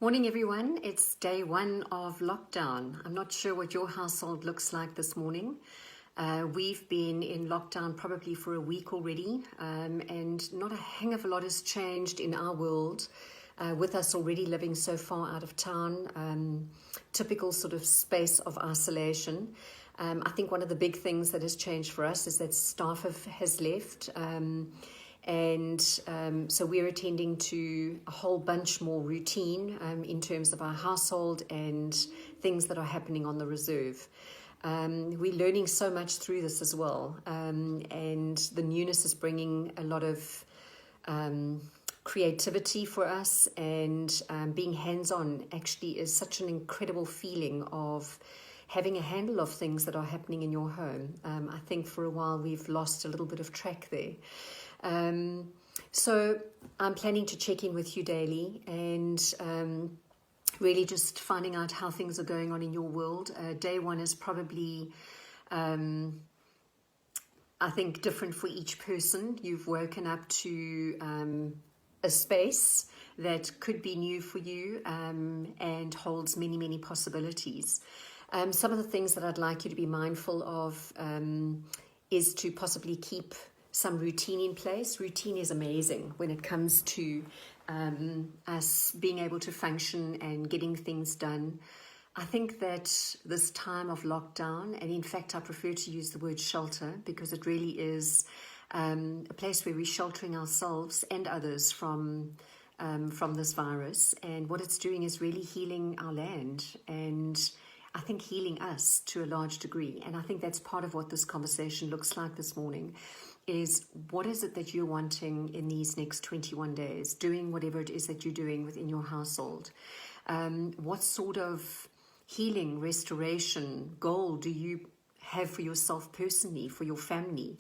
Morning, everyone. It's day one of lockdown. I'm not sure what your household looks like this morning. We've been in lockdown probably for a week already, and not a hang of a lot has changed in our world, with us already living so far out of town, typical sort of space of isolation. I think one of the big things that has changed for us is that staff has left. So we're attending to a whole bunch more routine in terms of our household and things that are happening on the reserve. We're learning so much through this as well, and the newness is bringing a lot of creativity for us, and being hands-on actually is such an incredible feeling of having a handle of things that are happening in your home. I think for a while we've lost a little bit of track there. So I'm planning to check in with you daily and really just finding out how things are going on in your world. Day one is probably, I think, different for each person. You've woken up to a space that could be new for you and holds many, many possibilities. Some of the things that I'd like you to be mindful of is to possibly keep some routine in place. Routine is amazing when it comes to us being able to function and getting things done. I think that this time of lockdown, and in fact I prefer to use the word shelter because it really is a place where we're sheltering ourselves and others from this virus. And what it's doing is really healing our land, and I think healing us to a large degree. And I think that's part of what this conversation looks like this morning. Is what is it that you're wanting in these next 21 days, doing whatever it is that you're doing within your household? What sort of healing, restoration, goal do you have for yourself personally, for your family?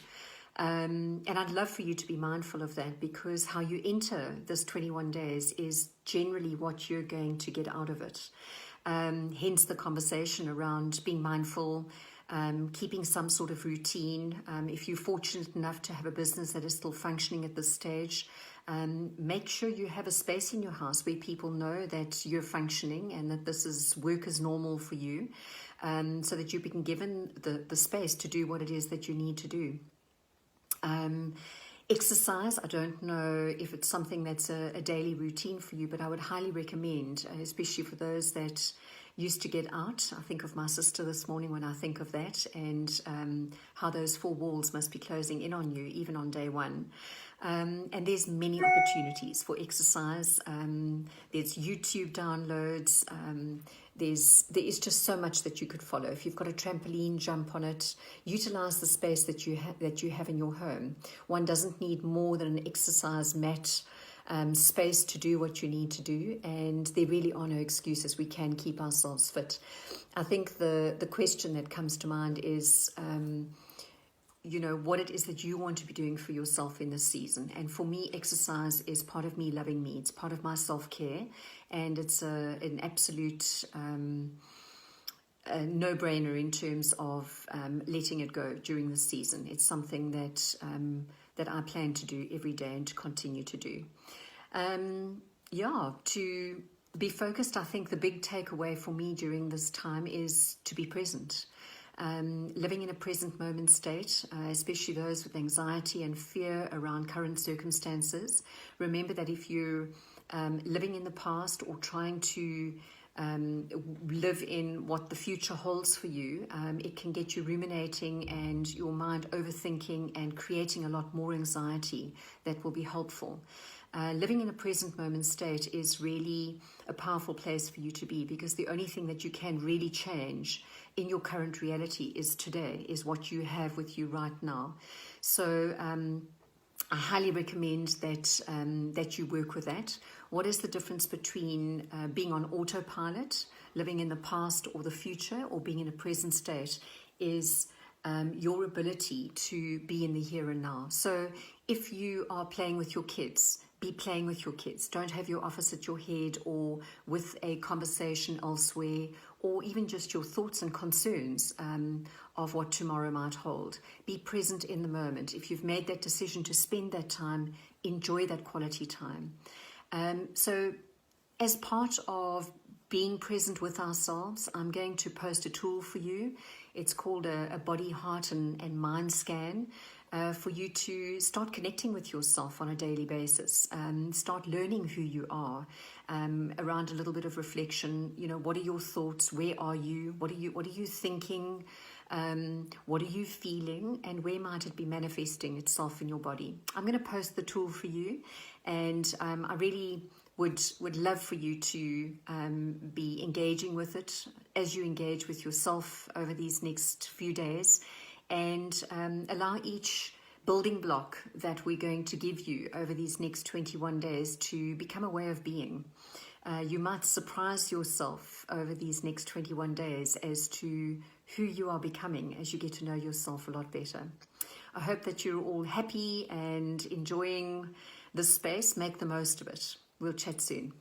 And I'd love for you to be mindful of that, because how you enter this 21 days is generally what you're going to get out of it. Hence the conversation around being mindful, keeping some sort of routine. If you're fortunate enough to have a business that is still functioning at this stage, make sure you have a space in your house where people know that you're functioning and that this is work as normal for you, so that you can given the space to do what it is that you need to do. Exercise, I don't know if it's something that's a daily routine for you, but I would highly recommend, especially for those that used to get out. I think of my sister this morning when I think of that, and how those four walls must be closing in on you, even on day one. And there's many opportunities for exercise. There's YouTube downloads. There is just so much that you could follow. If you've got a trampoline, jump on it. Utilize the space that you have in your home. One doesn't need more than an exercise mat space to do what you need to do, and there really are no excuses. We can keep ourselves fit. I think the question that comes to mind is, what it is that you want to be doing for yourself in this season. And for me, exercise is part of me loving me. It's part of my self-care, and it's an absolute no-brainer in terms of letting it go during the season. It's something that I plan to do every day and to continue to do. To be focused. I think the big takeaway for me during this time is to be present. Living in a present moment state, especially those with anxiety and fear around current circumstances. Remember that if you're living in the past or trying to live in what the future holds for you, it can get you ruminating and your mind overthinking and creating a lot more anxiety that will be helpful. Living in a present moment state is really a powerful place for you to be, because the only thing that you can really change in your current reality is today, is what you have with you right now. So I highly recommend that you work with that. What is the difference between being on autopilot, living in the past or the future, or being in a present state is your ability to be in the here and now. So if you are playing with your kids, be playing with your kids. Don't have your office at your head or with a conversation elsewhere, or even just your thoughts and concerns of what tomorrow might hold. Be present in the moment. If you've made that decision to spend that time, enjoy that quality time. So As part of being present with ourselves, I'm going to post a tool for you. It's called a body, heart, and mind scan for you to start connecting with yourself on a daily basis. Start learning who you are around a little bit of reflection. You know, what are your thoughts? Where are you? What are you thinking? What are you feeling, and where might it be manifesting itself in your body? I'm going to post the tool for you, and I really would love for you to be engaging with it as you engage with yourself over these next few days, and allow each building block that we're going to give you over these next 21 days to become a way of being. You might surprise yourself over these next 21 days as to who you are becoming as you get to know yourself a lot better. I hope that you're all happy and enjoying this space. Make the most of it. We'll chat soon.